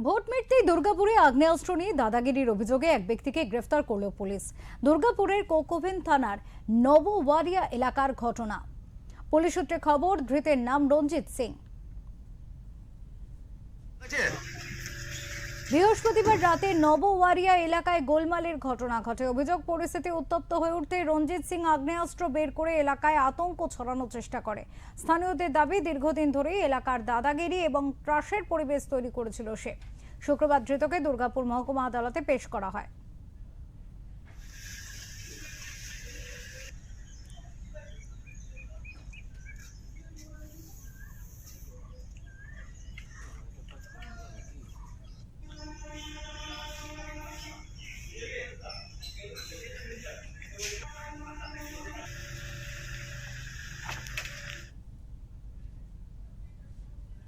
Vote মিটতেই দুর্গাপুরে আগ্নেয়াস্ত্র নিয়ে দাদাগিরির অভিযোগে এক ব্যক্তিকে গ্রেফতার করল পুলিশ। দুর্গাপুরের কোকোভেন থানার নবওয়ারিয়া এলাকার ঘটনা। পুলিশ সূত্রে খবর, ধৃতের নাম রঞ্জিত সিং। বৃহস্পতিবার রাতে নবওয়ারিয়া এলাকায় গোলমালের ঘটনা ঘটে। অভিযোগ, পরিস্থিতি উত্তপ্ত হয়ে উঠতে রঞ্জিত সিং আগ্নেয়াস্ত্র বের করে এলাকায় আতঙ্ক ছড়ানোর চেষ্টা করে। স্থানীয়দের দাবি, দীর্ঘদিন ধরেই এলাকার দাদাগিরি এবং ত্রাসের পরিবেশ তৈরি করেছিল সে। শুক্রবার ধৃতকে দুর্গাপুর মহকুমা আদালতে পেশ করা হয়।